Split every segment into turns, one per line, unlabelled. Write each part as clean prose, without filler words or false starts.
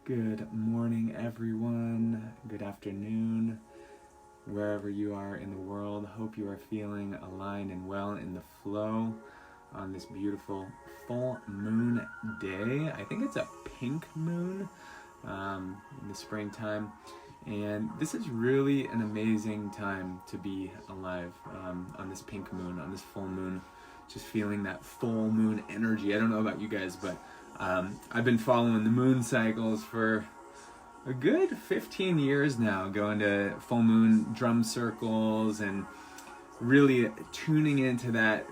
Good morning, everyone. Good afternoon, wherever you are in the world. Hope you are feeling aligned and well in the flow on this beautiful full moon day. I think it's a pink moon in the springtime. And this is really an amazing time to be alive on this pink moon, on this full moon. Just feeling that full moon energy. I don't know about you guys, but I've been following the moon cycles for a good 15 years now, going to full moon drum circles and really tuning into that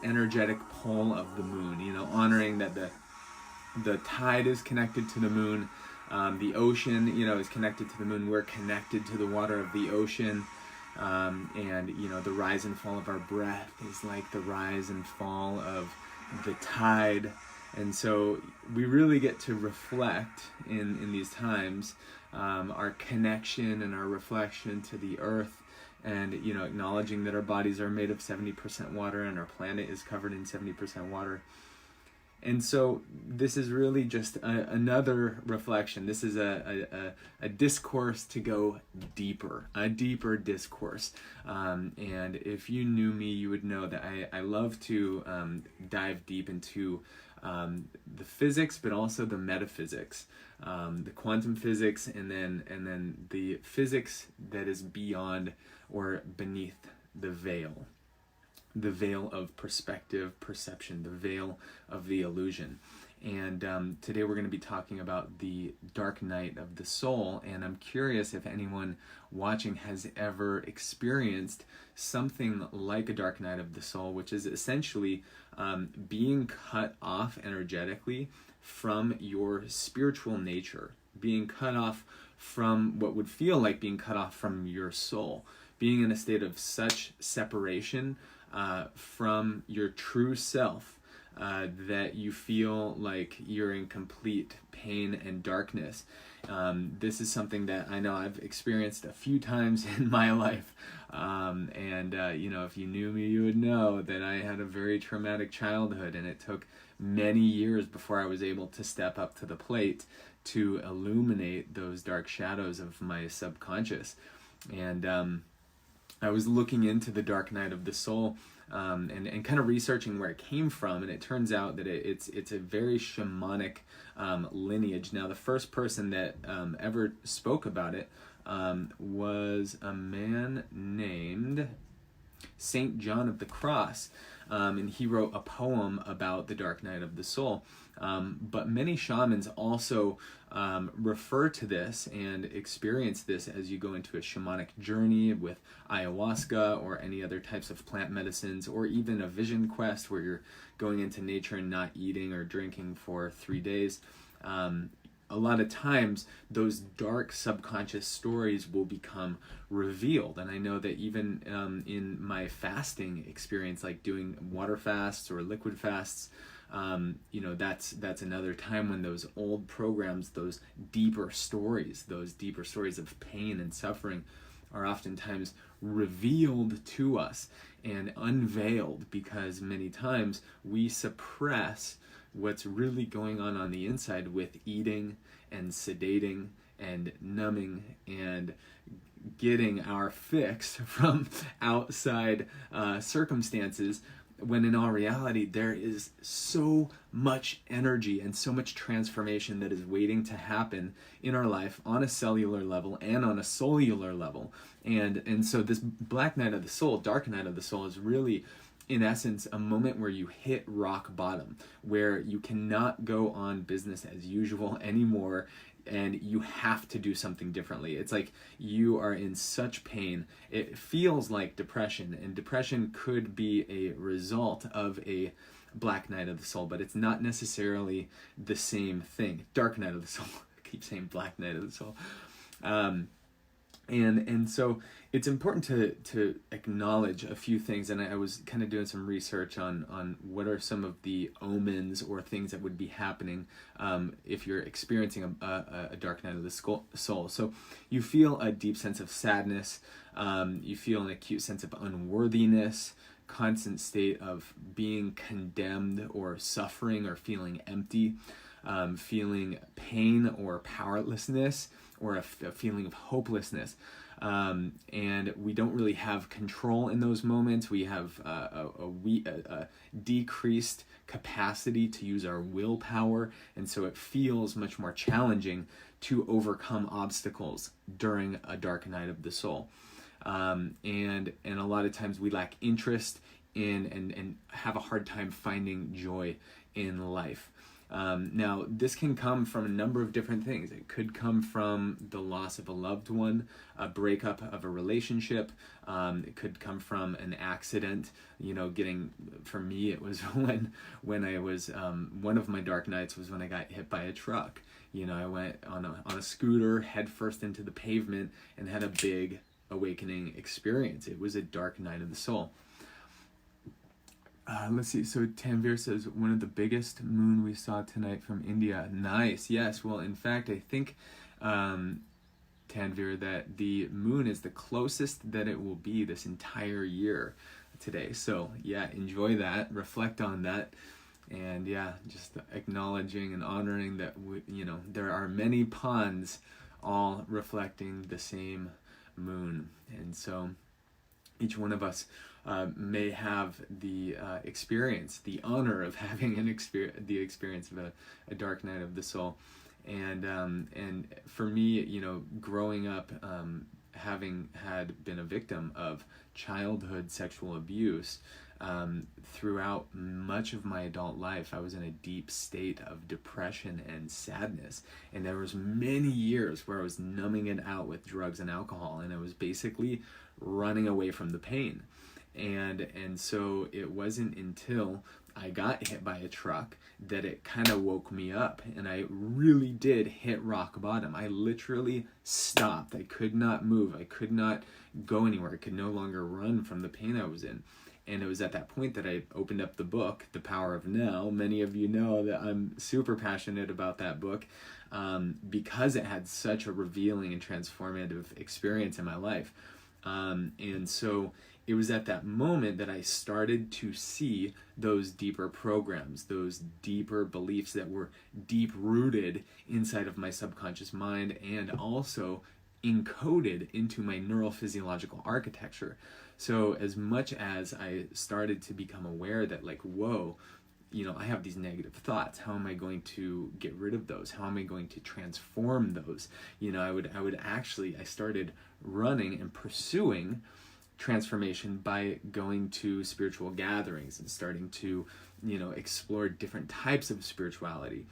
energetic pull of the moon, honoring that the tide is connected to the moon. The ocean, is connected to the moon. We're connected to the water of the ocean. And the rise and fall of our breath is like the rise and fall of the tide. And so we really get to reflect in these times our connection and our reflection to the earth, and acknowledging that our bodies are made of 70% water and our planet is covered in 70% water. And so this is really just another reflection. This is a discourse to go deeper, a deeper discourse. And if you knew me, you would know that I love to dive deep into the physics, but also the metaphysics, the quantum physics, and then the physics that is beyond or beneath the veil of perspective, perception, the veil of the illusion. And today we're going to be talking about the dark night of the soul. And I'm curious if anyone watching has ever experienced something like a dark night of the soul, which is essentially being cut off energetically from your spiritual nature, being cut off from what would feel like being cut off from your soul, being in a state of such separation from your true self that you feel like you're in complete pain and darkness. This is something that I know I've experienced a few times in my life. If you knew me, you would know that I had a very traumatic childhood, and it took many years before I was able to step up to the plate to illuminate those dark shadows of my subconscious. And I was looking into the dark night of the soul and kind of researching where it came from, and it turns out that it's a very shamanic lineage. Now, the first person that ever spoke about it was a man named Saint John of the Cross, and he wrote a poem about the dark night of the soul. But many shamans also refer to this and experience this as you go into a shamanic journey with ayahuasca or any other types of plant medicines, or even a vision quest where you're going into nature and not eating or drinking for 3 days. A lot of times those dark subconscious stories will become revealed. And I know that even in my fasting experience, like doing water fasts or liquid fasts, that's another time when those old programs, those deeper stories of pain and suffering are oftentimes revealed to us and unveiled, because many times we suppress what's really going on the inside with eating and sedating and numbing and getting our fix from outside circumstances, when in all reality there is so much energy and so much transformation that is waiting to happen in our life on a cellular level and on a cellular level. And so this black night of the soul, dark night of the soul, is really, in essence, a moment where you hit rock bottom, where you cannot go on business as usual anymore, and you have to do something differently. It's like you are in such pain. It feels like depression, and depression could be a result of a black night of the soul, but it's not necessarily the same thing. Dark night of the soul. I keep saying black night of the soul. And so it's important to acknowledge a few things, and I was kind of doing some research on what are some of the omens or things that would be happening if you're experiencing a dark night of the soul. So you feel a deep sense of sadness, you feel an acute sense of unworthiness, constant state of being condemned or suffering or feeling empty. feeling pain or powerlessness, or a feeling of hopelessness. And we don't really have control in those moments. We have a decreased capacity to use our willpower, and so it feels much more challenging to overcome obstacles during a dark night of the soul. And a lot of times we lack interest in and have a hard time finding joy in life. Now, this can come from a number of different things. It could come from the loss of a loved one, a breakup of a relationship. It could come from an accident. For me, it was when I was, one of my dark nights was when I got hit by a truck. I went on a scooter head first into the pavement and had a big awakening experience. It was a dark night of the soul. Let's see. So Tanvir says, one of the biggest moon we saw tonight from India. Nice. Yes. Well, in fact, I think, Tanvir, that the moon is the closest that it will be this entire year today. So yeah, enjoy that, reflect on that. And yeah, just acknowledging and honoring that there are many ponds all reflecting the same moon. And so each one of us may have the experience, the honor of having the experience of a dark night of the soul. And for me, growing up, having been a victim of childhood sexual abuse, throughout much of my adult life, I was in a deep state of depression and sadness. And there was many years where I was numbing it out with drugs and alcohol, and I was basically running away from the pain. And so it wasn't until I got hit by a truck that it kind of woke me up, and I really did hit rock bottom. I literally stopped. I could not move. I could not go anywhere. I could no longer run from the pain I was in. And it was at that point that I opened up the book, The Power of Now. Many of you know that I'm super passionate about that book because it had such a revealing and transformative experience in my life. And so it was at that moment that I started to see those deeper programs, those deeper beliefs that were deep rooted inside of my subconscious mind and also encoded into my neurophysiological architecture. So as much as I started to become aware that whoa, I have these negative thoughts. How am I going to get rid of those? How am I going to transform those? I started running and pursuing transformation by going to spiritual gatherings and starting to, explore different types of spirituality.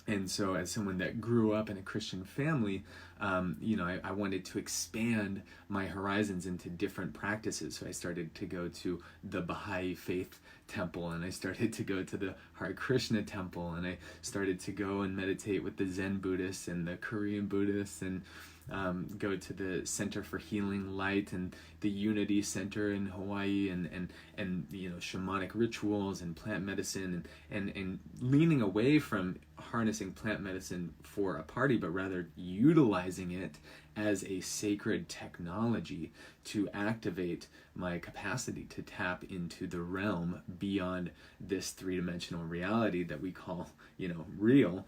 And so as someone that grew up in a Christian family, I wanted to expand my horizons into different practices. So I started to go to the Baha'i faith temple, and I started to go to the Hare Krishna temple, and I started to go and meditate with the Zen Buddhists and the Korean Buddhists, and go to the Center for Healing Light and the Unity Center in Hawaii, and shamanic rituals and plant medicine, and leaning away from harnessing plant medicine for a party, but rather utilizing it as a sacred technology to activate my capacity to tap into the realm beyond this three-dimensional reality that we call, real.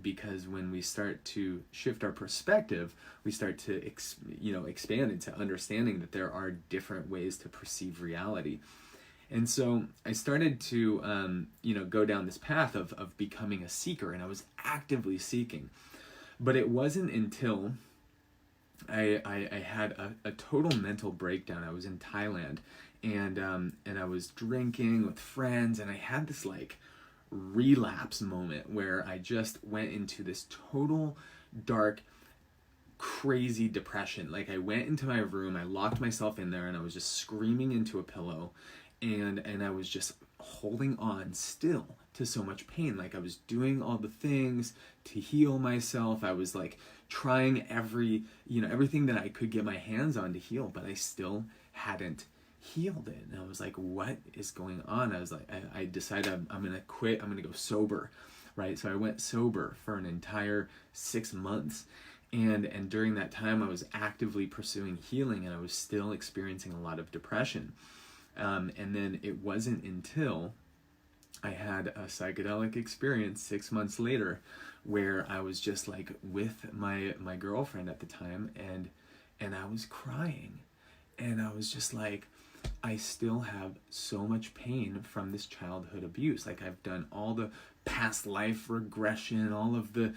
Because when we start to shift our perspective, we start to expand into understanding that there are different ways to perceive reality. And so I started to go down this path of becoming a seeker, and I was actively seeking. But it wasn't until I had a total mental breakdown. I was in Thailand, and I was drinking with friends, and I had this relapse moment where I just went into this total dark, crazy depression. I went into my room, I locked myself in there, and I was just screaming into a pillow, and I was just holding on still to so much pain. I was doing all the things to heal myself. I was trying everything that I could get my hands on to heal, but I still hadn't healed it. And I was like, what is going on? I was I decided I'm gonna quit. I'm gonna go sober, right? So I went sober for an entire 6 months, and during that time I was actively pursuing healing, and I was still experiencing a lot of depression. And then it wasn't until I had a psychedelic experience 6 months later where I was just like with my girlfriend at the time, and I was crying, and I was just like, I still have so much pain from this childhood abuse. Like, I've done all the past life regression, all of the,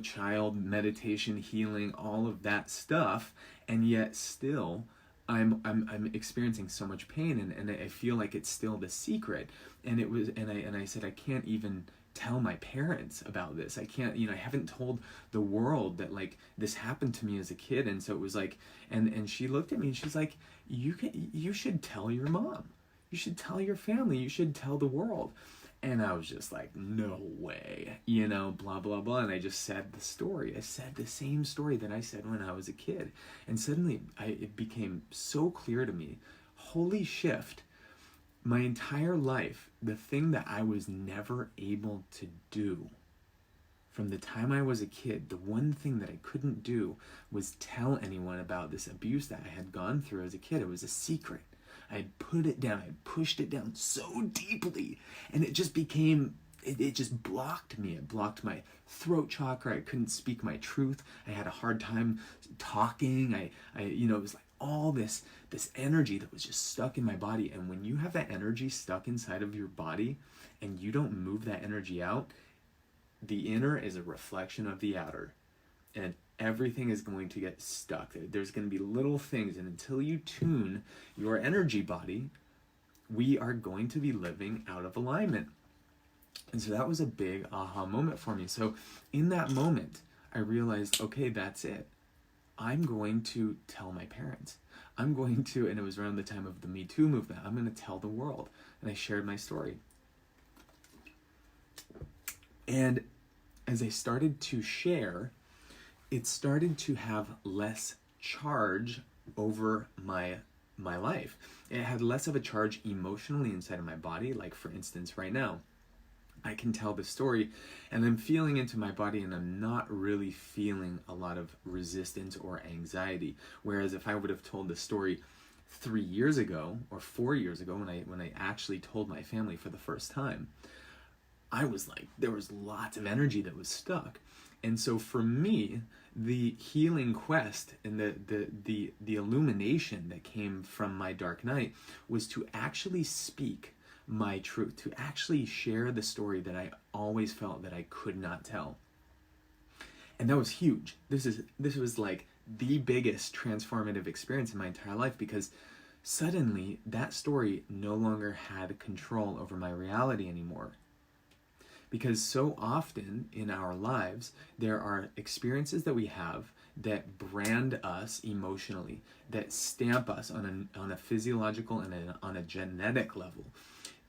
child meditation healing, all of that stuff, and yet still I'm experiencing so much pain, and I feel like it's still the secret. And it was, and I said, I can't even tell my parents about this. I can't, I haven't told the world that like this happened to me as a kid. And so it was like, and she looked at me and she's like, you should tell your mom. You should tell your family. You should tell the world. And I was just like, no way, blah, blah, blah. And I just said the story. I said the same story that I said when I was a kid. And suddenly it became so clear to me, holy shift. My entire life, the thing that I was never able to do from the time I was a kid, the one thing that I couldn't do was tell anyone about this abuse that I had gone through as a kid. It was a secret. I had put it down. I had pushed it down so deeply, and it just became, it just blocked me. It blocked my throat chakra. I couldn't speak my truth. I had a hard time talking. It was like all this energy that was just stuck in my body. And when you have that energy stuck inside of your body and you don't move that energy out, the inner is a reflection of the outer, and everything is going to get stuck. There's going to be little things, and until you tune your energy body, we are going to be living out of alignment. And so that was a big aha moment for me. So in that moment, I realized, okay, that's it. I'm going to tell my parents. I'm going to, and it was around the time of the Me Too movement, I'm going to tell the world. And I shared my story. And as I started to share, it started to have less charge over my life. It had less of a charge emotionally inside of my body. Like, for instance, right now, I can tell the story and I'm feeling into my body and I'm not really feeling a lot of resistance or anxiety. Whereas if I would have told the story 3 years ago or 4 years ago when I actually told my family for the first time, I was like, there was lots of energy that was stuck. And so for me, the healing quest and the illumination that came from my dark night was to actually speak my truth, to actually share the story that I always felt that I could not tell. And that was huge. This was like the biggest transformative experience in my entire life, because suddenly that story no longer had control over my reality anymore. Because so often in our lives, there are experiences that we have that brand us emotionally, that stamp us on a physiological and on a genetic level.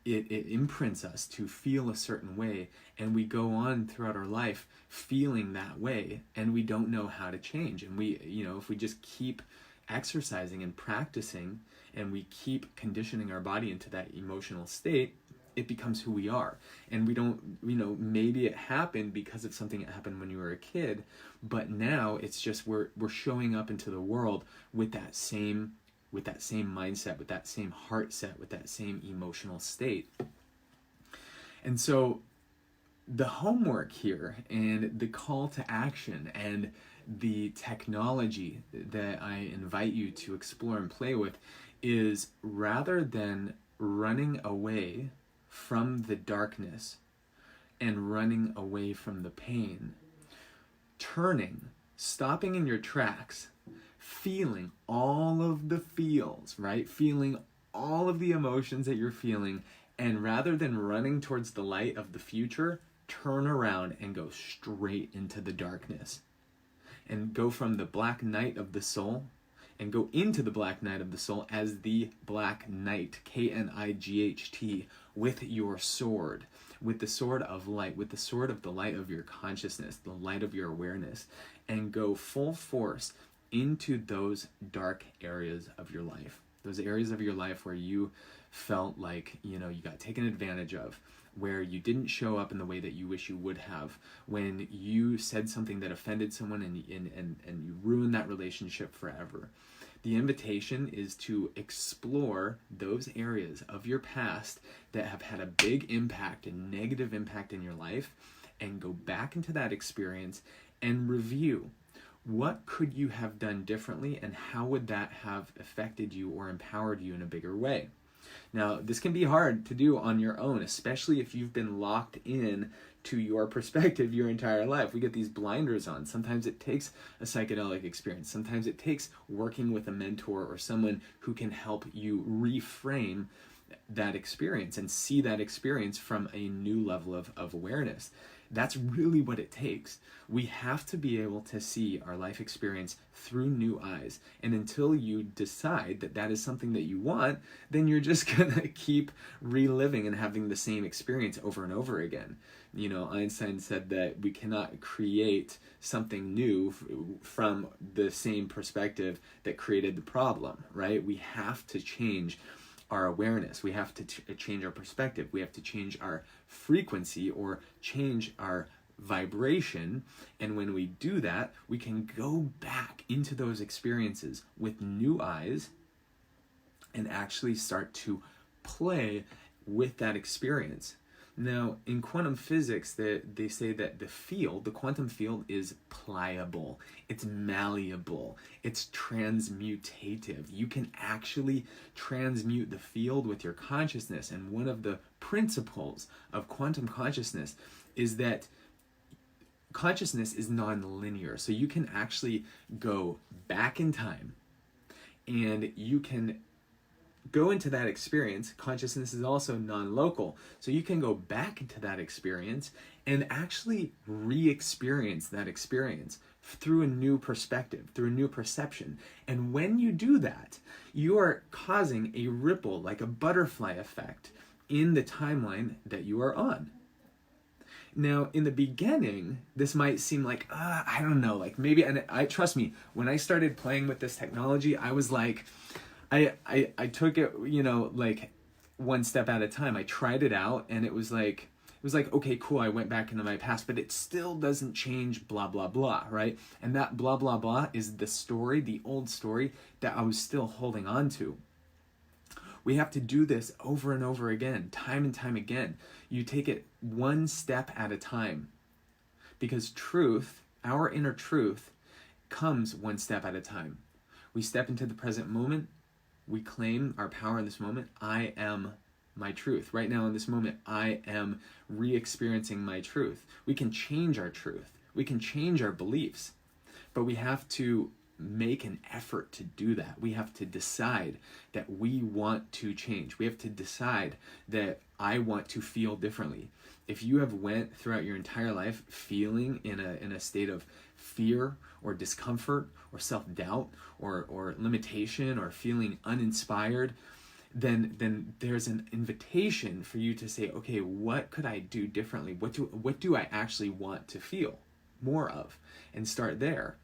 It imprints us to feel a certain way, and we go on throughout our life feeling that way, and we don't know how to change. And we, if we just keep exercising and practicing, and we keep conditioning our body into that emotional state, it becomes who we are. And we don't, maybe it happened because of something that happened when you were a kid, but now it's just we're showing up into the world with that same mindset, with that same heart set, with that same emotional state. And so the homework here and the call to action and the technology that I invite you to explore and play with is, rather than running away from the darkness and running away from the pain, stopping in your tracks, feeling all of the feels, right? Feeling all of the emotions that you're feeling, and rather than running towards the light of the future, turn around and go straight into the darkness. And go from the black night of the soul and go into the black night of the soul as the Black Knight, Knight, with your sword, with the sword of light, with the sword of the light of your consciousness, the light of your awareness, and go full force into those dark areas of your life, those areas of your life where you felt like, you got taken advantage of, where you didn't show up in the way that you wish you would have, when you said something that offended someone and you ruined that relationship forever. The invitation is to explore those areas of your past that have had a big impact, a negative impact in your life, and go back into that experience and review. What could you have done differently, and how would that have affected you or empowered you in a bigger way? Now, this can be hard to do on your own, especially if you've been locked in to your perspective your entire life. We get these blinders on. Sometimes it takes a psychedelic experience. Sometimes it takes working with a mentor or someone who can help you reframe that experience and see that experience from a new level of awareness. That's really what it takes. We have to be able to see our life experience through new eyes. And until you decide that that is something that you want, then you're just going to keep reliving and having the same experience over and over again. You know, Einstein said that we cannot create something new from the same perspective that created the problem, right? We have to change our awareness. We have to change our perspective. We have to change our frequency or change our vibration. And when we do that, we can go back into those experiences with new eyes and actually start to play with that experience. Now, in quantum physics, they say that the quantum field is pliable, it's malleable, it's transmutative. You can actually transmute the field with your consciousness. And one of the principles of quantum consciousness is that consciousness is non-linear. So you can actually go back in time and you can go into that experience. Consciousness is also non-local. So you can go back into that experience and actually re-experience that experience through a new perspective, through a new perception. And when you do that, you are causing a ripple, like a butterfly effect, in the timeline that you are on. Now, in the beginning, this might seem like, I don't know, like maybe, and I trust me, when I started playing with this technology, I was like, I took it, you know, like one step at a time. I tried it out and it was like, okay, cool. I went back into my past, but it still doesn't change blah, blah, blah, right? And that blah, blah, blah is the story, the old story that I was still holding on to. We have to do this over and over again, time and time again. You take it one step at a time, because truth, our inner truth, comes one step at a time. We step into the present moment. We claim our power in this moment. I am my truth. Right now in this moment, I am re-experiencing my truth. We can change our truth. We can change our beliefs, but we have to make an effort to do that. We have to decide that we want to change. We have to decide that I want to feel differently. If you have went throughout your entire life feeling in a state of fear or discomfort or self-doubt or limitation or feeling uninspired, then there's an invitation for you to say, okay, what could I do differently? What do I actually want to feel more of? And start there.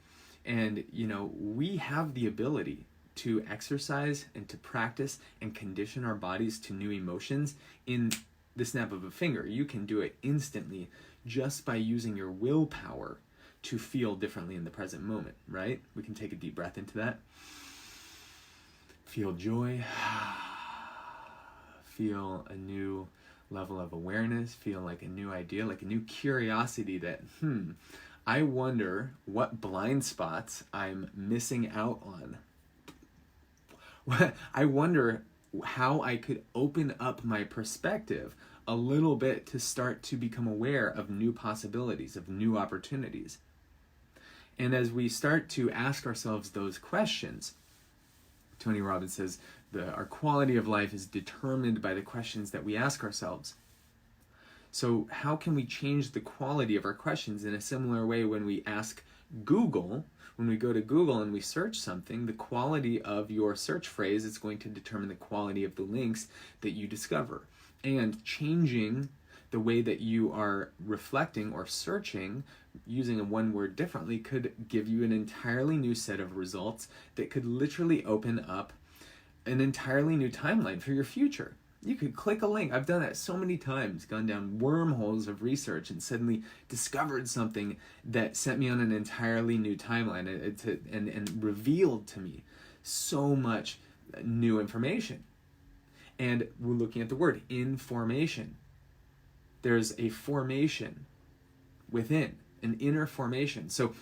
And, you know, we have the ability to exercise and to practice and condition our bodies to new emotions in the snap of a finger. You can do it instantly just by using your willpower to feel differently in the present moment, right? We can take a deep breath into that. Feel joy. Feel a new level of awareness. Feel like a new idea, like a new curiosity that, I wonder what blind spots I'm missing out on. I wonder how I could open up my perspective a little bit to start to become aware of new possibilities, of new opportunities. And as we start to ask ourselves those questions, Tony Robbins says our quality of life is determined by the questions that we ask ourselves. So how can we change the quality of our questions in a similar way when we ask Google? When we go to Google and we search something, the quality of your search phrase is going to determine the quality of the links that you discover. And changing the way that you are reflecting or searching, using a one word differently, could give you an entirely new set of results that could literally open up an entirely new timeline for your future. You could click a link. I've done that so many times, gone down wormholes of research and suddenly discovered something that sent me on an entirely new timeline and revealed to me so much new information. And we're looking at the word information. There's a formation within, an inner formation. So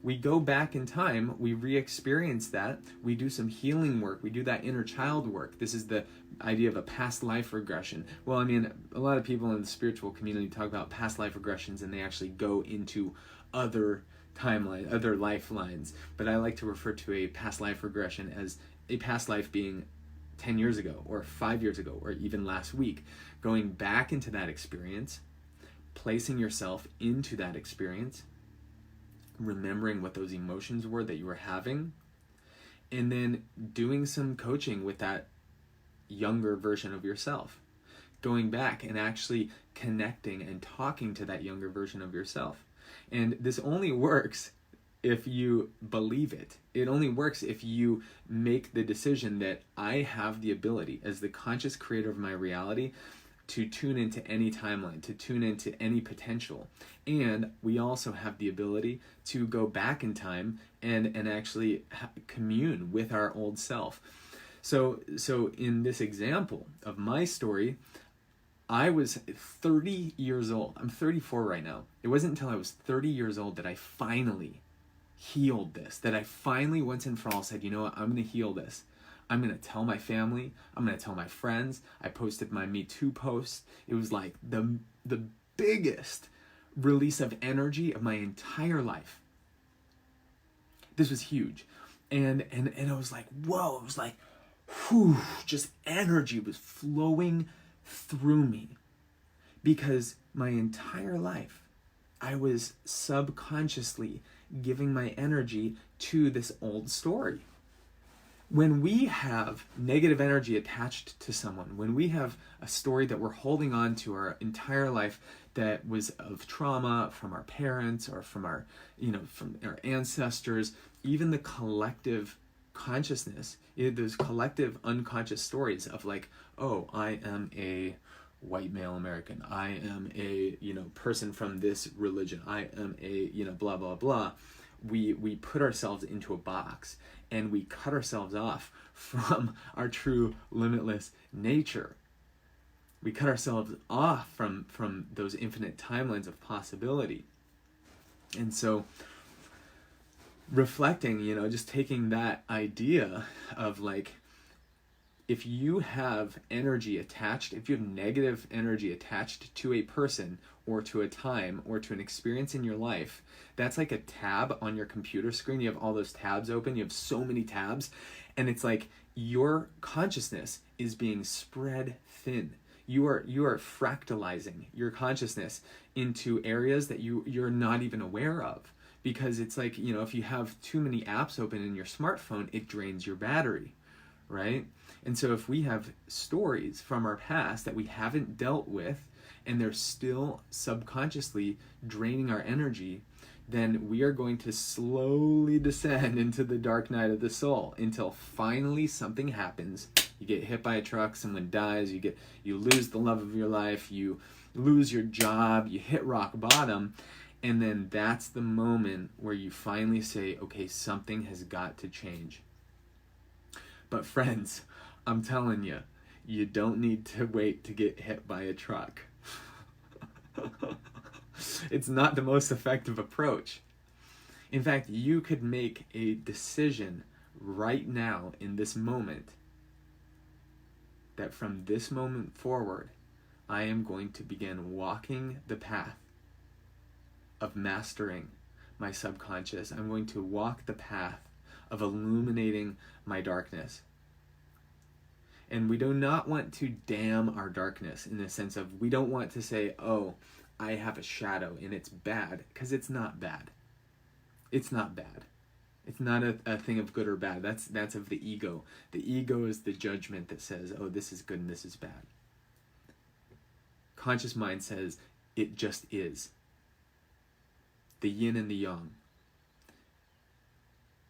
we go back in time, we re-experience that, we do some healing work, we do that inner child work. This is the idea of a past life regression. Well, I mean, a lot of people in the spiritual community talk about past life regressions, and they actually go into other timeline, other lifelines. But I like to refer to a past life regression as a past life being 10 years ago, or 5 years ago, or even last week. Going back into that experience, placing yourself into that experience, remembering what those emotions were that you were having, and then doing some coaching with that younger version of yourself. Going back and actually connecting and talking to that younger version of yourself. And this only works if you believe it. It only works if you make the decision that I have the ability, as the conscious creator of my reality, to tune into any timeline, to tune into any potential. And we also have the ability to go back in time and actually commune with our old self. So in this example of my story, I was 30 years old. I'm 34 right now. It wasn't until I was 30 years old that I finally healed this, that I finally once and for all said, you know what, I'm going to heal this. I'm going to tell my family. I'm going to tell my friends. I posted my Me Too post. It was like the biggest release of energy of my entire life. This was huge. And I was like, whoa, it was like, whew, just energy was flowing through me. Because my entire life, I was subconsciously giving my energy to this old story. When we have negative energy attached to someone, when we have a story that we're holding on to our entire life that was of trauma from our parents or from our ancestors, even the collective consciousness, those collective unconscious stories of like, oh, I am a white male American, I am a person from this religion, I am a blah blah blah. We put ourselves into a box and we cut ourselves off from our true limitless nature. We cut ourselves off from those infinite timelines of possibility. And so reflecting, just taking that idea of like, if you have energy attached, if you have negative energy attached to a person or to a time or to an experience in your life, that's like a tab on your computer screen. You have all those tabs open. You have so many tabs. And it's like your consciousness is being spread thin. You are fractalizing your consciousness into areas that you're not even aware of. Because it's like, if you have too many apps open in your smartphone, it drains your battery, right? And so if we have stories from our past that we haven't dealt with and they're still subconsciously draining our energy, then we are going to slowly descend into the dark night of the soul until finally something happens. You get hit by a truck, someone dies, you lose the love of your life, you lose your job, you hit rock bottom, and then that's the moment where you finally say, okay, something has got to change. But friends, I'm telling you, you don't need to wait to get hit by a truck. It's not the most effective approach. In fact, you could make a decision right now in this moment that from this moment forward, I am going to begin walking the path of mastering my subconscious. I'm going to walk the path of illuminating my darkness. And we do not want to damn our darkness in the sense of, we don't want to say, oh, I have a shadow and it's bad, because it's not bad. It's not bad. It's not a thing of good or bad. That's of the ego. The ego is the judgment that says, oh, this is good and this is bad. Conscious mind says, it just is. The yin and the yang.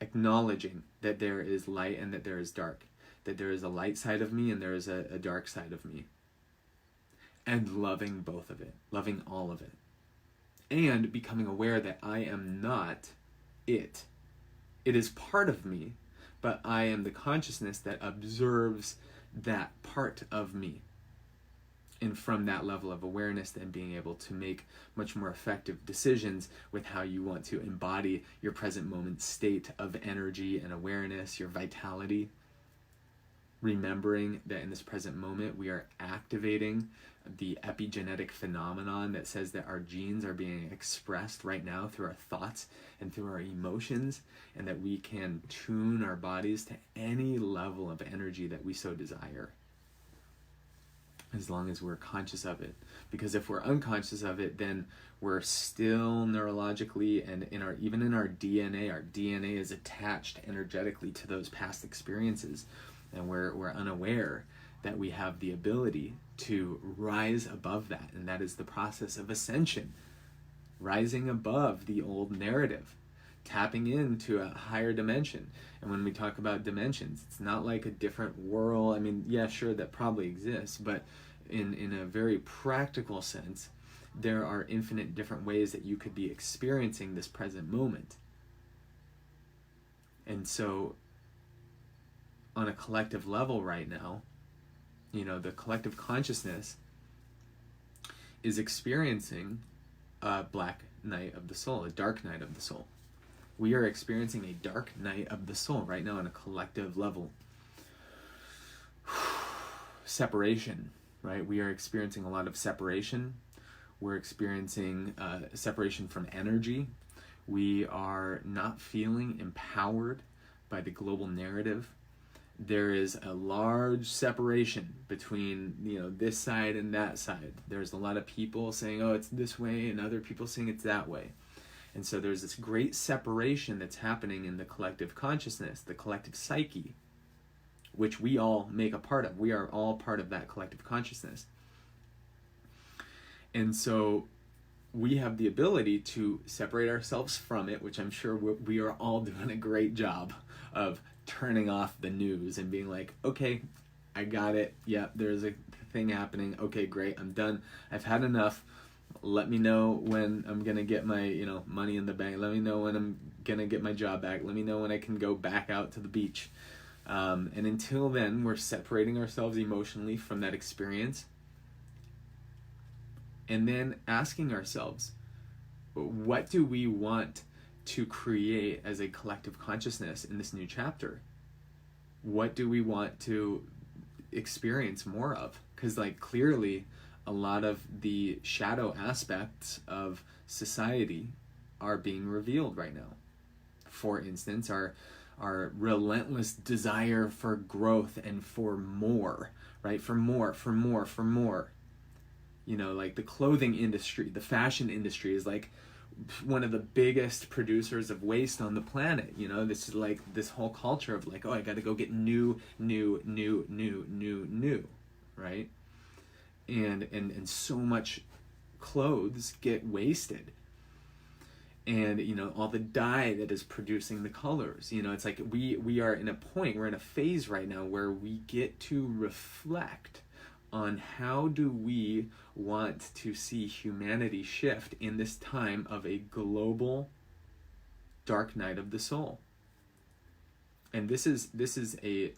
Acknowledging that there is light and that there is dark. That there is a light side of me and there is a dark side of me. And loving both of it. Loving all of it. And becoming aware that I am not it. It is part of me, but I am the consciousness that observes that part of me. And from that level of awareness, then being able to make much more effective decisions with how you want to embody your present moment state of energy and awareness, your vitality. Remembering that in this present moment, we are activating the epigenetic phenomenon that says that our genes are being expressed right now through our thoughts and through our emotions, and that we can tune our bodies to any level of energy that we so desire, as long as we're conscious of it. Because if we're unconscious of it, then we're still neurologically and even in our DNA is attached energetically to those past experiences, and we're unaware that we have the ability to rise above that. And that is the process of ascension, rising above the old narrative, tapping into a higher dimension. And when we talk about dimensions, it's not like a different world. I mean, yeah, sure, that probably exists, but in a very practical sense, there are infinite different ways that you could be experiencing this present moment. And so on a collective level right now, the collective consciousness is experiencing a black night of the soul, a dark night of the soul. We are experiencing a dark night of the soul right now on a collective level. Separation, right? We are experiencing a lot of separation. We're experiencing separation from energy. We are not feeling empowered by the global narrative. There is a large separation between, this side and that side. There's a lot of people saying, oh, it's this way, and other people saying it's that way. And so there's this great separation that's happening in the collective consciousness, the collective psyche, which we all make a part of. We are all part of that collective consciousness. And so we have the ability to separate ourselves from it, which I'm sure we are all doing a great job of turning off the news and being like, okay, I got it. Yeah, there's a thing happening. Okay, great. I'm done. I've had enough. Let me know when I'm going to get my, money in the bank. Let me know when I'm going to get my job back. Let me know when I can go back out to the beach. And until then, we're separating ourselves emotionally from that experience. And then asking ourselves, what do we want to create as a collective consciousness in this new chapter? What do we want to experience more of? Because clearly a lot of the shadow aspects of society are being revealed right now. For instance, our relentless desire for growth and for more, right? For more. The clothing industry, the fashion industry is one of the biggest producers of waste on the planet. This is this whole culture of oh, I got to go get new, right? And so much clothes get wasted. And, all the dye that is producing the colors, it's we are in a point, we're in a phase right now where we get to reflect on how do we want to see humanity shift in this time of a global dark night of the soul. And this is a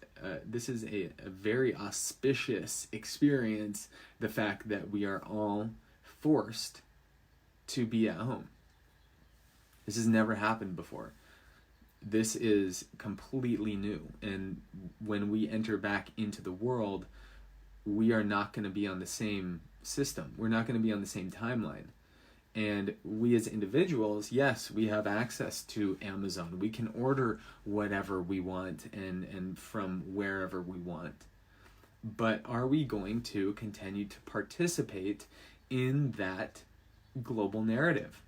very auspicious experience, the fact that we are all forced to be at home. This has never happened before. This is completely new. And when we enter back into the world, we are not going to be on the same system. We're not going to be on the same timeline. And we as individuals, yes, we have access to Amazon. We can order whatever we want and from wherever we want. But are we going to continue to participate in that global narrative?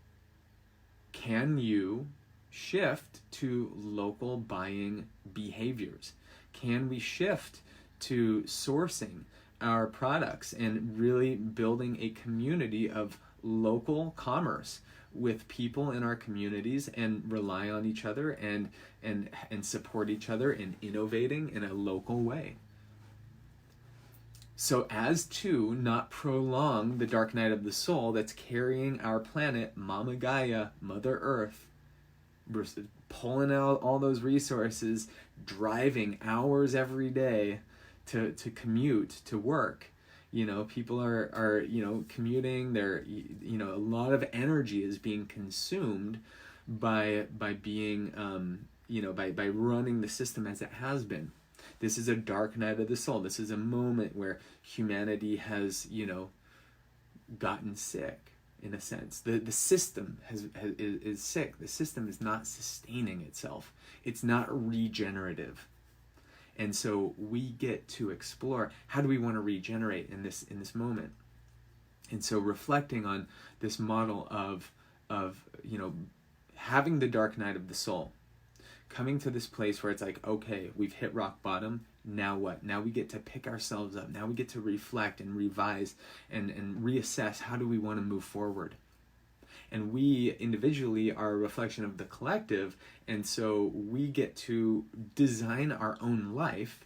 Can you shift to local buying behaviors? Can we shift to sourcing our products and really building a community of local commerce with people in our communities and rely on each other and support each other in innovating in a local way? So as to not prolong the dark night of the soul that's carrying our planet, Mama Gaia, Mother Earth, pulling out all those resources, driving hours every day to commute to work. People are commuting. They're, a lot of energy is being consumed by being, by running the system as it has been. This is a dark night of the soul. This is a moment where humanity has, gotten sick, in a sense. The system is sick. The system is not sustaining itself. It's not regenerative. And so we get to explore, how do we want to regenerate in this moment? And so reflecting on this model of having the dark night of the soul, coming to this place where it's like, okay, we've hit rock bottom. Now what? Now we get to pick ourselves up. Now we get to reflect and revise and reassess, how do we want to move forward? And we individually are a reflection of the collective, and so we get to design our own life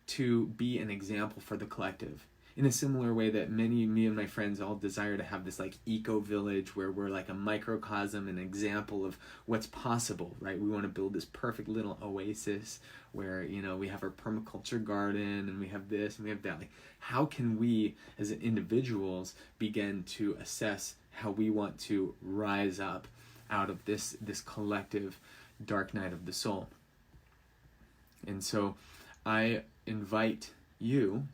to be an example for the collective. In a similar way that me and my friends all desire to have this like eco-village where we're like a microcosm, an example of what's possible, right? We want to build this perfect little oasis where, we have our permaculture garden and we have this and we have that. Like, how can we as individuals begin to assess how we want to rise up out of this collective dark night of the soul? And so I invite you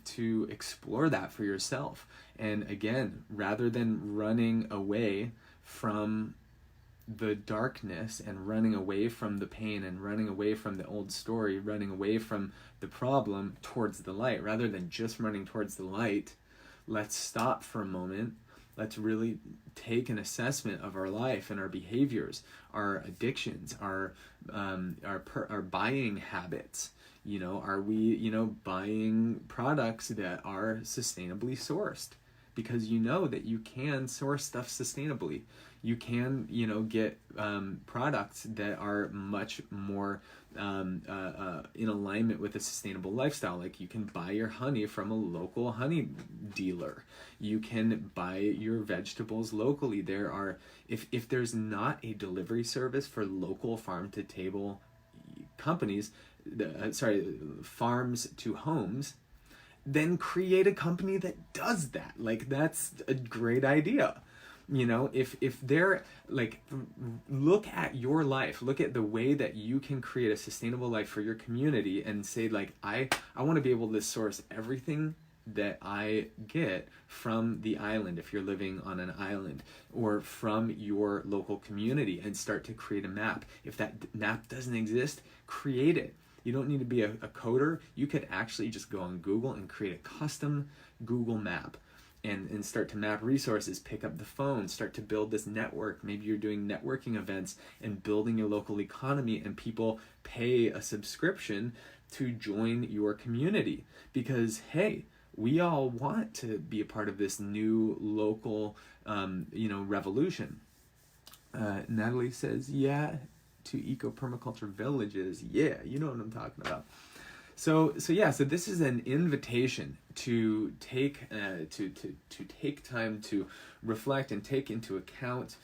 to explore that for yourself. And again, rather than running away from the darkness and running away from the pain and running away from the old story, running away from the problem towards the light, rather than just running towards the light, let's stop for a moment. Let's really take an assessment of our life and our behaviors, our addictions, our buying habits. Are we, buying products that are sustainably sourced? Because that you can source stuff sustainably. You can, get products that are much more in alignment with a sustainable lifestyle. Like, you can buy your honey from a local honey dealer. You can buy your vegetables locally. There are, if there's not a delivery service for local farm-to-table companies, farms to homes, then create a company that does that. Like, that's a great idea. If they're like, look at your life, look at the way that you can create a sustainable life for your community and say, like, I want to be able to source everything that I get from the island, if you're living on an island, or from your local community, and start to create a map. If that map doesn't exist, create it. You don't need to be a coder. You could actually just go on Google and create a custom Google map and start to map resources, pick up the phone, start to build this network. Maybe you're doing networking events and building your local economy, and people pay a subscription to join your community because, hey, we all want to be a part of this new local, revolution. Natalie says, yeah, to eco-permaculture villages. Yeah, you know what I'm talking about. So this is an invitation to take time to reflect and take into account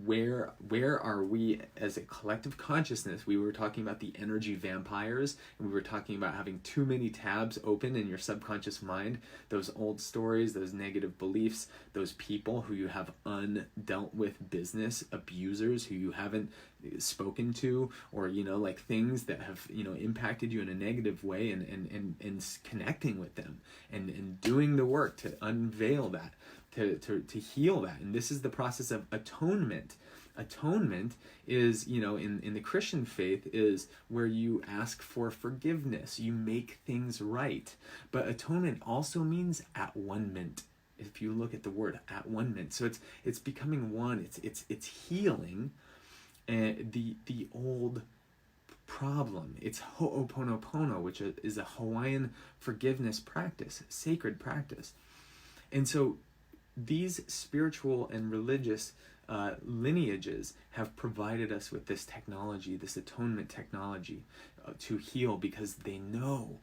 where are we as a collective consciousness. We were talking about the energy vampires, and we were talking about having too many tabs open in your subconscious mind, those old stories, those negative beliefs, those people who you have undealt with business, abusers who you haven't spoken to, or like things that have impacted you in a negative way, and connecting with them and doing the work to unveil that, to heal that. And this is the process of atonement. Atonement is, in the Christian faith, is where you ask for forgiveness, you make things right. But atonement also means at one-ment. If you look at the word at one-ment, so it's becoming one. It's healing the old problem. It's ho'oponopono, which is a Hawaiian forgiveness practice, sacred practice. And so these spiritual and religious lineages have provided us with this technology, this atonement technology, to heal, because they know